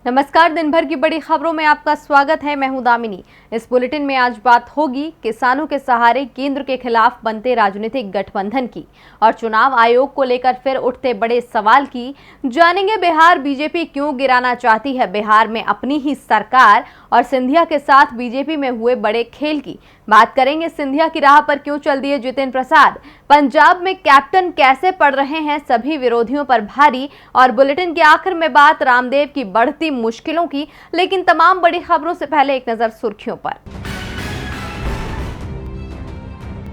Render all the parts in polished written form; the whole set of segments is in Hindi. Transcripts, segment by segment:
नमस्कार, दिन भर की बड़ी खबरों में आपका स्वागत है। मैं हूं दामिनी। इस बुलेटिन में आज बात होगी किसानों के सहारे केंद्र के खिलाफ बनते राजनीतिक गठबंधन की और चुनाव आयोग को लेकर फिर उठते बड़े सवाल की। जानेंगे बिहार बीजेपी क्यों गिराना चाहती है, बिहार में अपनी ही सरकार और सिंधिया के साथ बीजेपी में हुए बड़े खेल की। बात करेंगे सिंधिया की राह पर क्यों चल दिए जितेंद्र प्रसाद, पंजाब में कैप्टन कैसे पड़ रहे हैं सभी विरोधियों पर भारी, और बुलेटिन के आखिर में बात रामदेव की बढ़ती मुश्किलों की। लेकिन तमाम बड़ी खबरों से पहले एक नजर सुर्खियों पर।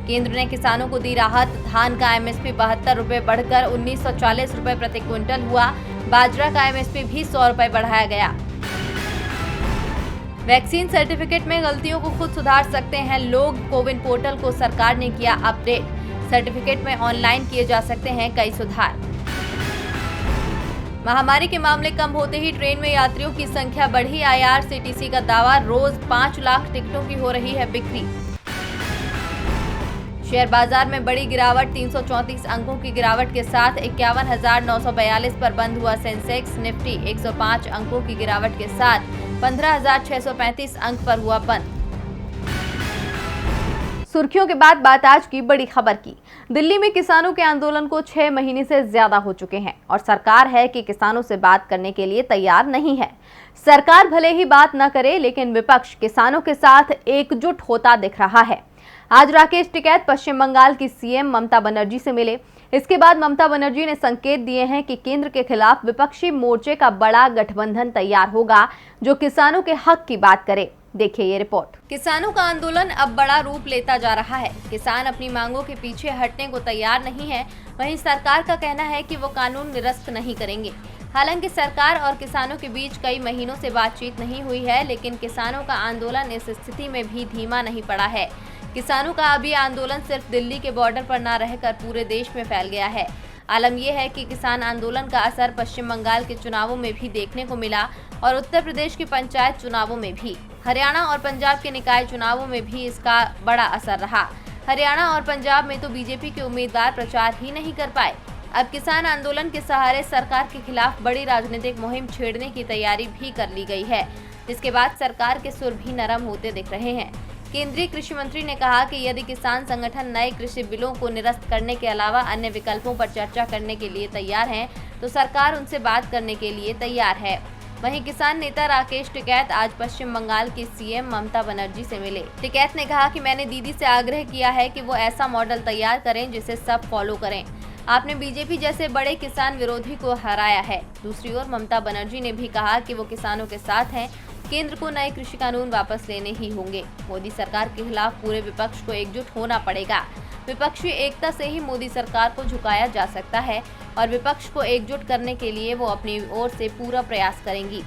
केंद्र ने किसानों को दी राहत, धान का एमएसपी 72 रुपए बढ़कर 1940 रुपए प्रति क्विंटल हुआ। बाजरा का एमएसपी भी 100 रुपए बढ़ाया गया। वैक्सीन सर्टिफिकेट में गलतियों को खुद सुधार सकते हैं लोग, कोविन पोर्टल को सरकार ने किया अपडेट। सर्टिफिकेट में ऑनलाइन किए जा सकते हैं कई सुधार। महामारी के मामले कम होते ही ट्रेन में यात्रियों की संख्या बढ़ी, आईआरसीटीसी का दावा, रोज 5 लाख टिकटों की हो रही है बिक्री। शेयर बाजार में बड़ी गिरावट, 334 अंकों की गिरावट के साथ 51,942 पर बंद हुआ सेंसेक्स। निफ्टी 105 अंकों की गिरावट के साथ 15,635 अंक पर हुआ बंद। सुर्खियों के बाद बात आज की बड़ी खबर की। दिल्ली में किसानों के आंदोलन को 6 महीने से ज्यादा हो चुके हैं और सरकार है कि किसानों से बात करने के लिए तैयार नहीं है। सरकार भले ही बात न करे, लेकिन विपक्ष किसानों के साथ एकजुट होता दिख रहा है। आज राकेश टिकैत पश्चिम बंगाल की सीएम ममता बनर्जी से मिले। इसके बाद ममता बनर्जी ने संकेत दिए हैं कि केंद्र के खिलाफ विपक्षी मोर्चे का बड़ा गठबंधन तैयार होगा जो किसानों के हक की बात करे। देखिए ये रिपोर्ट। किसानों का आंदोलन अब बड़ा रूप लेता जा रहा है। किसान अपनी मांगों के पीछे हटने को तैयार नहीं है। वहीं सरकार का कहना है कि वो कानून निरस्त नहीं करेंगे। हालांकि सरकार और किसानों के बीच कई महीनों से बातचीत नहीं हुई है, लेकिन किसानों का आंदोलन इस स्थिति में भी धीमा नहीं पड़ा है। किसानों का अभी आंदोलन सिर्फ दिल्ली के बॉर्डर पर न रहकर पूरे देश में फैल गया है। आलम यह है कि किसान आंदोलन का असर पश्चिम बंगाल के चुनावों में भी देखने को मिला और उत्तर प्रदेश के पंचायत चुनावों में भी। हरियाणा और पंजाब के निकाय चुनावों में भी इसका बड़ा असर रहा। हरियाणा और पंजाब में तो बीजेपी के उम्मीदवार प्रचार ही नहीं कर पाए। अब किसान आंदोलन के सहारे सरकार के खिलाफ बड़ी राजनीतिक मुहिम छेड़ने की तैयारी भी कर ली गई है, जिसके बाद सरकार के सुर भी नरम होते दिख रहे हैं। केंद्रीय कृषि मंत्री ने कहा कि यदि किसान संगठन नए कृषि बिलों को निरस्त करने के अलावा अन्य विकल्पों पर चर्चा करने के लिए तैयार हैं, तो सरकार उनसे बात करने के लिए तैयार है। वहीं किसान नेता राकेश टिकैत आज पश्चिम बंगाल की सीएम ममता बनर्जी से मिले। टिकैत ने कहा कि मैंने दीदी से आग्रह किया है कि वो ऐसा मॉडल तैयार करें जिसे सब फॉलो करें। आपने बीजेपी जैसे बड़े किसान विरोधी को हराया है। दूसरी ओर ममता बनर्जी ने भी कहा कि वो किसानों के साथ हैं। केंद्र को नए कृषि कानून वापस लेने ही होंगे। मोदी सरकार के खिलाफ पूरे विपक्ष को एकजुट होना पड़ेगा। विपक्षी एकता से ही मोदी सरकार को झुकाया जा सकता है और विपक्ष को एकजुट करने के लिए वो अपनी ओर से पूरा प्रयास करेंगी।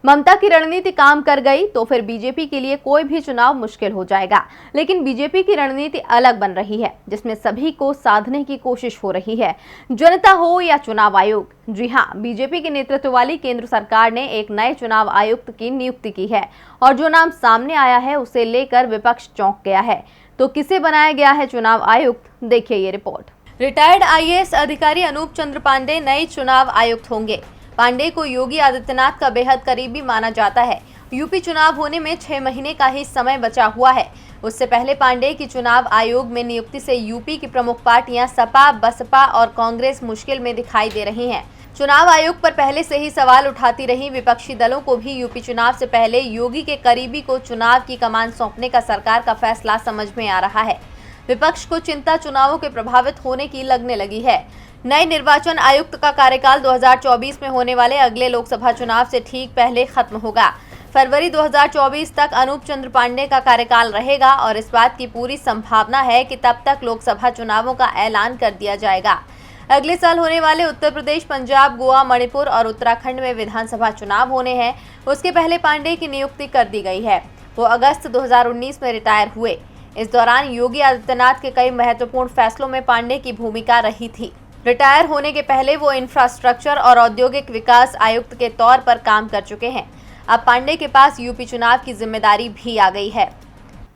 ममता की रणनीति काम कर गई तो फिर बीजेपी के लिए कोई भी चुनाव मुश्किल हो जाएगा। लेकिन बीजेपी की रणनीति अलग बन रही है, जिसमें सभी को साधने की कोशिश हो रही है, जनता हो या चुनाव आयोग। जी हाँ, बीजेपी के नेतृत्व वाली केंद्र सरकार ने एक नए चुनाव आयुक्त की नियुक्ति की है और जो नाम सामने आया है उसे लेकर विपक्ष चौंक गया है। तो किसे बनाया गया है चुनाव आयुक्त, देखिए ये रिपोर्ट। रिटायर्ड आईएएस अधिकारी अनूप चंद्र पांडे नए चुनाव आयुक्त होंगे। पांडे को योगी आदित्यनाथ का बेहद करीबी माना जाता है। यूपी चुनाव होने में 6 महीने का ही समय बचा हुआ है। उससे पहले पांडे की चुनाव आयोग में नियुक्ति से यूपी की प्रमुख पार्टियां सपा, बसपा और कांग्रेस मुश्किल में दिखाई दे रही हैं। चुनाव आयोग पर पहले से ही सवाल उठाती रही विपक्षी दलों को भी यूपी चुनाव से पहले योगी के करीबी को चुनाव की कमान सौंपने का सरकार का फैसला समझ में आ रहा है। विपक्ष को चिंता चुनावों के प्रभावित होने की लगने लगी है। नए निर्वाचन आयुक्त का कार्यकाल 2024 में होने वाले अगले लोकसभा चुनाव से ठीक पहले खत्म होगा। फरवरी 2024 तक अनूप चंद्र पांडे का कार्यकाल रहेगा और इस बात की पूरी संभावना है कि तब तक लोकसभा चुनावों का ऐलान कर दिया जाएगा। अगले साल होने वाले उत्तर प्रदेश, पंजाब, गोवा, मणिपुर और उत्तराखंड में विधानसभा चुनाव होने हैं। उसके पहले पांडे की नियुक्ति कर दी गई है। वो अगस्त 2019 में रिटायर हुए। इस दौरान योगी आदित्यनाथ के कई महत्वपूर्ण फैसलों में पांडे की भूमिका रही थी। रिटायर होने के पहले वो इंफ्रास्ट्रक्चर और औद्योगिक विकास आयुक्त के तौर पर काम कर चुके हैं। अब पांडे के पास यूपी चुनाव की जिम्मेदारी भी आ गई है।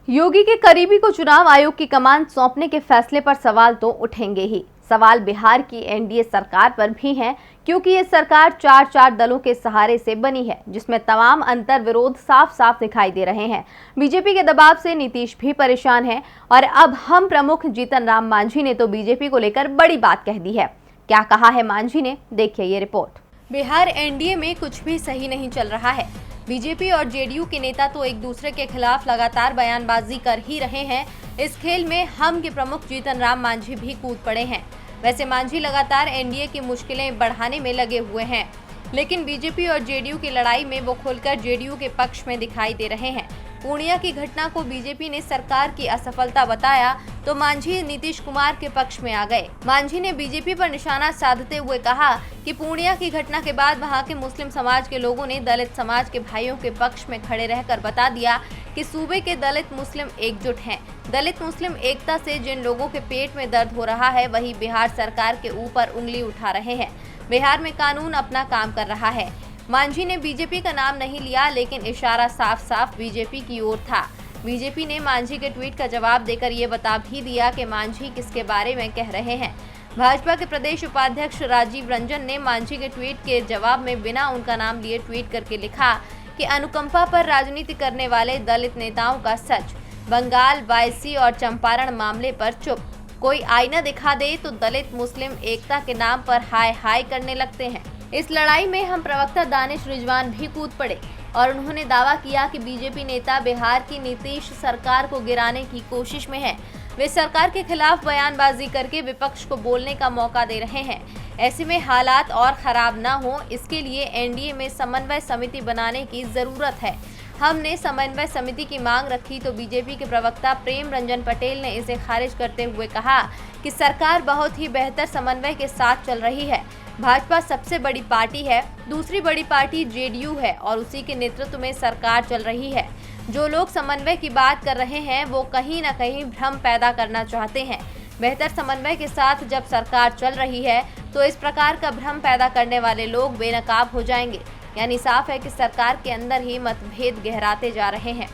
योगी के करीबी को चुनाव आयोग की कमान सौंपने के फैसले पर सवाल तो उठेंगे ही। सवाल बिहार की एनडीए सरकार पर भी है, क्योंकि ये सरकार चार दलों के सहारे से बनी है, जिसमें तमाम अंतर विरोध साफ साफ दिखाई दे रहे हैं। बीजेपी के दबाव से नीतीश भी परेशान है और अब हम प्रमुख जीतन राम मांझी ने तो बीजेपी को लेकर बड़ी बात कह दी है। क्या कहा है मांझी ने, देखिए ये रिपोर्ट। बिहार एनडीए में कुछ भी सही नहीं चल रहा है। बीजेपी और जेडीयू के नेता तो एक दूसरे के खिलाफ लगातार बयानबाजी कर ही रहे हैं। इस खेल में हम के प्रमुख जीतन राम मांझी भी कूद पड़े हैं। वैसे मांझी लगातार एनडीए की मुश्किलें बढ़ाने में लगे हुए हैं, लेकिन बीजेपी और जेडीयू की लड़ाई में वो खुलकर जेडीयू के पक्ष में दिखाई दे रहे हैं। पूर्णिया की घटना को बीजेपी ने सरकार की असफलता बताया तो मांझी नीतीश कुमार के पक्ष में आ गए। मांझी ने बीजेपी पर निशाना साधते हुए कहा कि पूर्णिया की घटना के बाद वहां के मुस्लिम समाज के लोगों ने दलित समाज के भाइयों के पक्ष में खड़े रहकर बता दिया कि सूबे के दलित मुस्लिम एकजुट हैं। दलित मुस्लिम एकता से जिन लोगों के पेट में दर्द हो रहा है, वही बिहार सरकार के ऊपर उंगली उठा रहे हैं। बिहार में कानून अपना काम कर रहा है। मांझी ने बीजेपी का नाम नहीं लिया, लेकिन इशारा साफ साफ बीजेपी की ओर था। बीजेपी ने मांझी के ट्वीट का जवाब देकर ये बता भी दिया कि मांझी किसके बारे में कह रहे हैं। भाजपा के प्रदेश उपाध्यक्ष राजीव रंजन ने मांझी के ट्वीट के जवाब में बिना उनका नाम लिए ट्वीट करके लिखा कि अनुकंपा पर राजनीति करने वाले दलित नेताओं का सच, बंगाल, वायसी और चंपारण मामले पर चुप। कोई आईना दिखा दे तो दलित मुस्लिम एकता के नाम पर हाय हाय करने लगते हैं। इस लड़ाई में हम प्रवक्ता दानिश रिजवान भी कूद पड़े और उन्होंने दावा किया कि बीजेपी नेता बिहार की नीतीश सरकार को गिराने की कोशिश में है। वे सरकार के खिलाफ बयानबाजी करके विपक्ष को बोलने का मौका दे रहे हैं। ऐसे में हालात और खराब न हो, इसके लिए एनडीए में समन्वय समिति बनाने की जरूरत है। हमने समन्वय समिति की मांग रखी तो बीजेपी के प्रवक्ता प्रेम रंजन पटेल ने इसे खारिज करते हुए कहा कि सरकार बहुत ही बेहतर समन्वय के साथ चल रही है। भाजपा सबसे बड़ी पार्टी है, दूसरी बड़ी पार्टी जेडीयू है और उसी के नेतृत्व में सरकार चल रही है। जो लोग समन्वय की बात कर रहे हैं वो कहीं न कहीं भ्रम पैदा करना चाहते हैं। बेहतर समन्वय के साथ जब सरकार चल रही है तो इस प्रकार का भ्रम पैदा करने वाले लोग बेनकाब हो जाएंगे। यानी साफ है कि सरकार के अंदर ही मतभेद गहराते जा रहे हैं।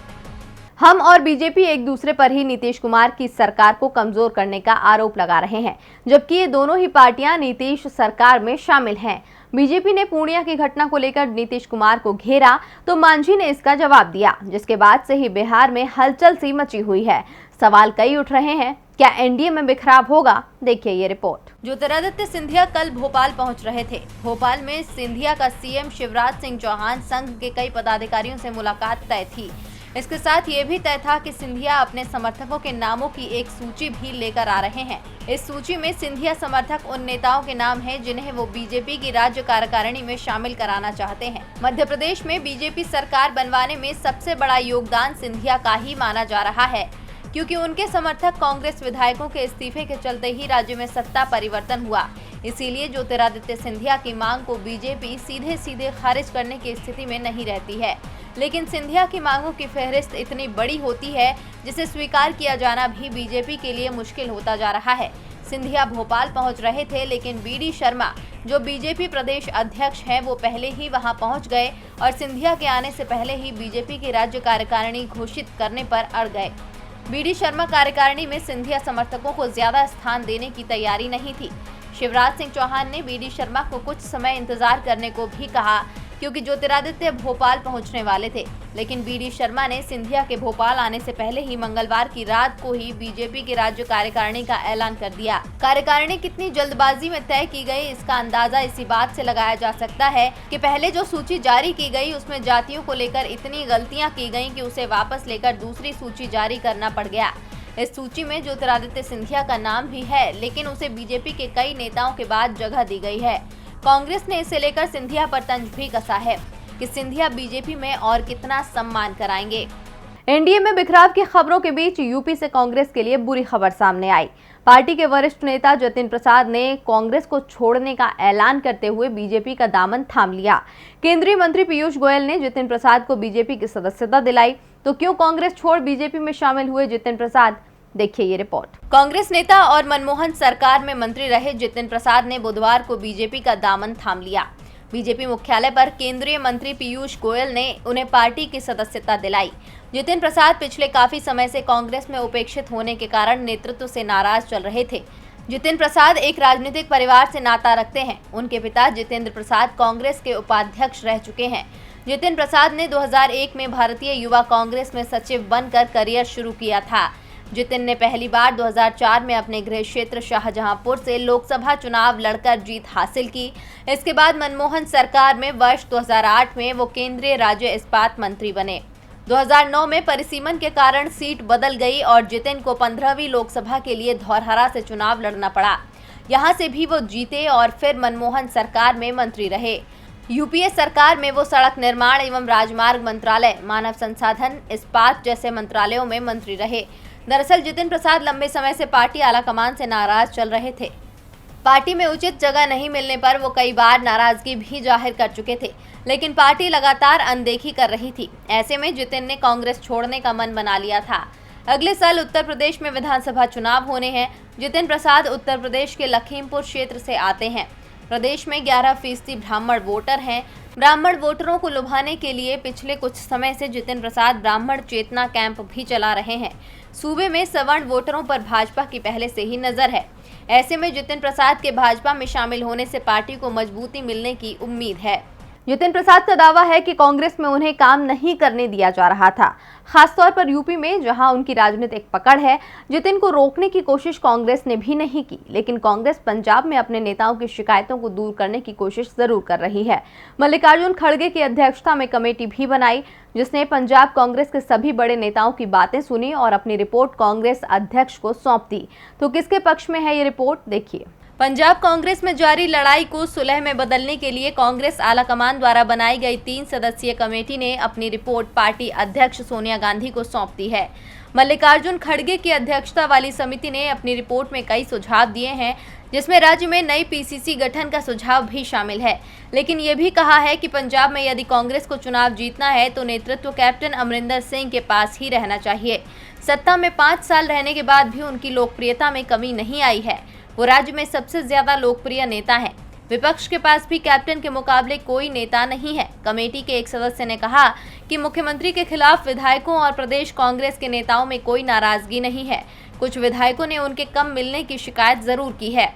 हम और बीजेपी एक दूसरे पर ही नीतीश कुमार की सरकार को कमजोर करने का आरोप लगा रहे हैं, जबकि ये दोनों ही पार्टियां नीतीश सरकार में शामिल हैं। बीजेपी ने पूर्णिया की घटना को लेकर नीतीश कुमार को घेरा तो मांझी ने इसका जवाब दिया, जिसके बाद से ही बिहार में हलचल सी मची हुई है। सवाल कई उठ रहे हैं, क्या एनडीए में बिखराव होगा? देखिए ये रिपोर्ट। ज्योतिरादित्य सिंधिया कल भोपाल पहुंच रहे थे। भोपाल में सिंधिया का सीएम शिवराज सिंह चौहान संघ के कई पदाधिकारियों से मुलाकात तय थी। इसके साथ ये भी तय था कि सिंधिया अपने समर्थकों के नामों की एक सूची भी लेकर आ रहे हैं। इस सूची में सिंधिया समर्थक उन नेताओं के नाम हैं जिन्हें वो बीजेपी की राज्य कार्यकारिणी में शामिल कराना चाहते हैं। मध्य प्रदेश में बीजेपी सरकार बनवाने में सबसे बड़ा योगदान सिंधिया का ही माना जा रहा है, क्योंकि उनके समर्थक कांग्रेस विधायकों के इस्तीफे के चलते ही राज्य में सत्ता परिवर्तन हुआ। इसीलिए ज्योतिरादित्य सिंधिया की मांग को बीजेपी सीधे सीधे खारिज करने की स्थिति में नहीं रहती है, लेकिन सिंधिया की मांगों की फहरिस्त इतनी बड़ी होती है जिसे स्वीकार किया जाना भी बीजेपी के लिए मुश्किल होता जा रहा है। सिंधिया भोपाल पहुंच रहे थे, लेकिन बीडी शर्मा जो बीजेपी प्रदेश अध्यक्ष हैं वो पहले ही वहां पहुंच गए और सिंधिया के आने से पहले ही बीजेपी की राज्य कार्यकारिणी घोषित करने पर अड़ गए। बीडी शर्मा कार्यकारिणी में सिंधिया समर्थकों को ज्यादा स्थान देने की तैयारी नहीं थी। शिवराज सिंह चौहान ने बीडी शर्मा को कुछ समय इंतजार करने को भी कहा, क्योंकि ज्योतिरादित्य भोपाल पहुंचने वाले थे, लेकिन बीडी शर्मा ने सिंधिया के भोपाल आने से पहले ही मंगलवार की रात को ही बीजेपी की राज्य कार्यकारिणी का ऐलान कर दिया। कार्यकारिणी कितनी जल्दबाजी में तय की गई, इसका अंदाजा इसी बात से लगाया जा सकता है कि पहले जो सूची जारी की गई उसमें जातियों को लेकर इतनी गलतियां की गई कि उसे वापस लेकर दूसरी सूची जारी करना पड़ गया। इस सूची में ज्योतिरादित्य सिंधिया का नाम भी है, लेकिन उसे बीजेपी के कई नेताओं के बाद जगह दी गई है। कांग्रेस ने इसे लेकर सिंधिया पर तंज भी कसा है कि सिंधिया बीजेपी में और कितना सम्मान कराएंगे। एनडीए में बिखराव की खबरों के बीच यूपी से कांग्रेस के लिए बुरी खबर सामने आई। पार्टी के वरिष्ठ नेता जतिन प्रसाद ने कांग्रेस को छोड़ने का ऐलान करते हुए बीजेपी का दामन थाम लिया। केंद्रीय मंत्री पीयूष गोयल ने जतिन प्रसाद को बीजेपी की सदस्यता दिलाई, तो क्यों कांग्रेस छोड़ बीजेपी में शामिल हुए जतिन प्रसाद? देखिए ये रिपोर्ट। कांग्रेस नेता और मनमोहन सरकार में मंत्री रहे जतिन प्रसाद ने बुधवार को बीजेपी का दामन थाम लिया। बीजेपी मुख्यालय पर केंद्रीय मंत्री पीयूष गोयल ने उन्हें पार्टी की सदस्यता दिलाई। जतिन प्रसाद पिछले काफी समय से कांग्रेस में उपेक्षित होने के कारण नेतृत्व से नाराज चल रहे थे। जितिन प्रसाद एक राजनीतिक परिवार से नाता रखते हैं। उनके पिता जितेंद्र प्रसाद कांग्रेस के उपाध्यक्ष रह चुके हैं। जितिन प्रसाद ने 2001 में भारतीय युवा कांग्रेस में सचिव बनकर करियर शुरू किया था। जितिन ने पहली बार 2004 में अपने गृह क्षेत्र शाहजहांपुर से लोकसभा चुनाव लड़कर जीत हासिल की। इसके बाद मनमोहन सरकार में वर्ष 2008 में वो केंद्रीय राज्य इस्पात मंत्री बने। 2009 में परिसीमन के कारण सीट बदल गई और जितिन को 15वीं लोकसभा के लिए धौरहरा से चुनाव लड़ना पड़ा। यहां से भी वो जीते और फिर मनमोहन सरकार में मंत्री रहे। यूपीए सरकार में वो सड़क निर्माण एवं राजमार्ग मंत्रालय, मानव संसाधन, इस्पात जैसे मंत्रालयों में मंत्री रहे। दरअसल जितिन प्रसाद लंबे समय से पार्टी आलाकमान से नाराज चल रहे थे। पार्टी में उचित जगह नहीं मिलने पर वो कई बार नाराजगी भी जाहिर कर चुके थे, लेकिन पार्टी लगातार अनदेखी कर रही थी। ऐसे में जितिन ने कांग्रेस छोड़ने का मन बना लिया था। अगले साल उत्तर प्रदेश में विधानसभा चुनाव होने हैं। जितिन प्रसाद उत्तर प्रदेश के लखीमपुर क्षेत्र से आते हैं। प्रदेश में 11% ब्राह्मण वोटर हैं। ब्राह्मण वोटरों को लुभाने के लिए पिछले कुछ समय से जितिन प्रसाद ब्राह्मण चेतना कैंप भी चला रहे हैं। सूबे में सवर्ण वोटरों पर भाजपा की पहले से ही नजर है। ऐसे में जितिन प्रसाद के भाजपा में शामिल होने से पार्टी को मजबूती मिलने की उम्मीद है। जितिन प्रसाद का दावा है कि कांग्रेस में उन्हें काम नहीं करने दिया जा रहा था, खासतौर पर यूपी में जहां उनकी राजनीतिक पकड़ है। जितिन को रोकने की कोशिश कांग्रेस ने भी नहीं की, लेकिन कांग्रेस पंजाब में अपने नेताओं की शिकायतों को दूर करने की कोशिश जरूर कर रही है। मल्लिकार्जुन खड़गे की अध्यक्षता में कमेटी भी बनाई, जिसने पंजाब कांग्रेस के सभी बड़े नेताओं की बातें सुनी और अपनी रिपोर्ट कांग्रेस अध्यक्ष को सौंप दी। तो किसके पक्ष में है ये रिपोर्ट, देखिए। पंजाब कांग्रेस में जारी लड़ाई को सुलह में बदलने के लिए कांग्रेस आलाकमान द्वारा बनाई गई 3 सदस्यीय कमेटी ने अपनी रिपोर्ट पार्टी अध्यक्ष सोनिया गांधी को सौंप दी है। मल्लिकार्जुन खड़गे की अध्यक्षता वाली समिति ने अपनी रिपोर्ट में कई सुझाव दिए हैं, जिसमें राज्य में नई पीसीसी गठन का सुझाव भी शामिल है। लेकिन ये भी कहा है कि पंजाब में यदि कांग्रेस को चुनाव जीतना है तो नेतृत्व कैप्टन अमरिंदर सिंह के पास ही रहना चाहिए। सत्ता में 5 साल रहने के बाद भी उनकी लोकप्रियता में कमी नहीं आई है। वो राज्य में सबसे ज्यादा लोकप्रिय नेता हैं। विपक्ष के पास भी कैप्टन के मुकाबले कोई नेता नहीं है। कमेटी के एक सदस्य ने कहा कि मुख्यमंत्री के खिलाफ विधायकों और प्रदेश कांग्रेस के नेताओं में कोई नाराजगी नहीं है। कुछ विधायकों ने उनके कम मिलने की शिकायत जरूर की है।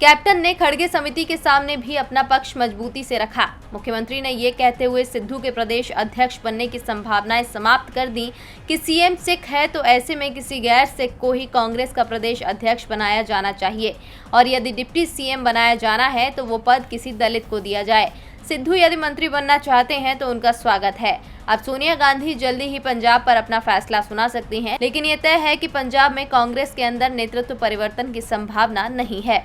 कैप्टन ने खड़गे समिति के सामने भी अपना पक्ष मजबूती से रखा। मुख्यमंत्री ने ये कहते हुए सिद्धू के प्रदेश अध्यक्ष बनने की संभावनाएं समाप्त कर दी कि सीएम सिख है तो ऐसे में किसी गैर सिख को ही कांग्रेस का प्रदेश अध्यक्ष बनाया जाना चाहिए और यदि डिप्टी सीएम बनाया जाना है तो वो पद किसी दलित को दिया जाए। सिद्धू यदि मंत्री बनना चाहते हैं तो उनका स्वागत है। अब सोनिया गांधी जल्दी ही पंजाब पर अपना फैसला सुना सकती हैं, लेकिन ये तय है कि पंजाब में कांग्रेस के अंदर नेतृत्व परिवर्तन की संभावना नहीं है।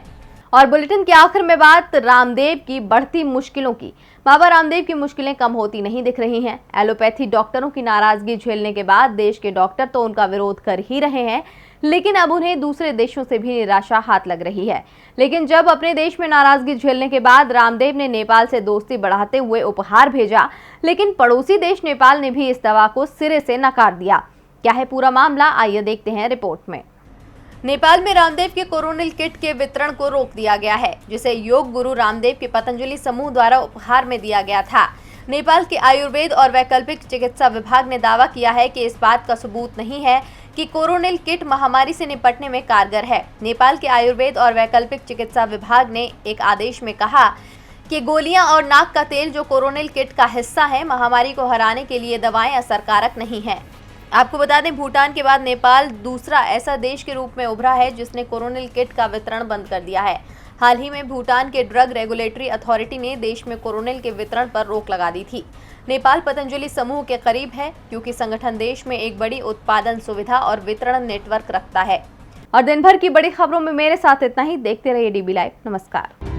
और बुलेटिन के आखिर में बात रामदेव की बढ़ती मुश्किलों की। बाबा रामदेव की मुश्किलें कम होती नहीं दिख रही हैं। एलोपैथी डॉक्टरों की नाराजगी झेलने के बाद देश के डॉक्टर तो उनका विरोध कर ही रहे हैं, लेकिन अब उन्हें दूसरे देशों से भी निराशा हाथ लग रही है। लेकिन जब अपने देश में नाराजगी झेलने के बाद रामदेव ने नेपाल से दोस्ती बढ़ाते हुए उपहार भेजा, लेकिन पड़ोसी देश नेपाल ने भी इस दवा को सिरे से नकार दिया। क्या है पूरा मामला, आइए देखते हैं रिपोर्ट में। नेपाल में रामदेव के कोरोनिल किट के वितरण को रोक दिया गया है, जिसे योग गुरु रामदेव के पतंजलि समूह द्वारा उपहार में दिया गया था। नेपाल के आयुर्वेद और वैकल्पिक चिकित्सा विभाग ने दावा किया है कि इस बात का सबूत नहीं है कि कोरोनिल किट महामारी से निपटने में कारगर है। नेपाल के आयुर्वेद और वैकल्पिक चिकित्सा विभाग ने एक आदेश में कहा कि गोलियां और नाक का तेल जो कोरोनिल किट का हिस्सा है, महामारी को हराने के लिए दवाएं असरकारक नहीं है। आपको बता दें, भूटान के बाद नेपाल दूसरा ऐसा देश के रूप में उभरा है जिसने कोरोनिल किट का वितरण बंद कर दिया है। हाल ही में भूटान के ड्रग रेगुलेटरी अथॉरिटी ने देश में कोरोनिल के वितरण पर रोक लगा दी थी। नेपाल पतंजलि समूह के करीब है क्योंकि संगठन देश में एक बड़ी उत्पादन सुविधा और वितरण नेटवर्क रखता है। और दिन भर की बड़ी खबरों में मेरे साथ इतना ही। देखते रहिए DB लाइव। नमस्कार।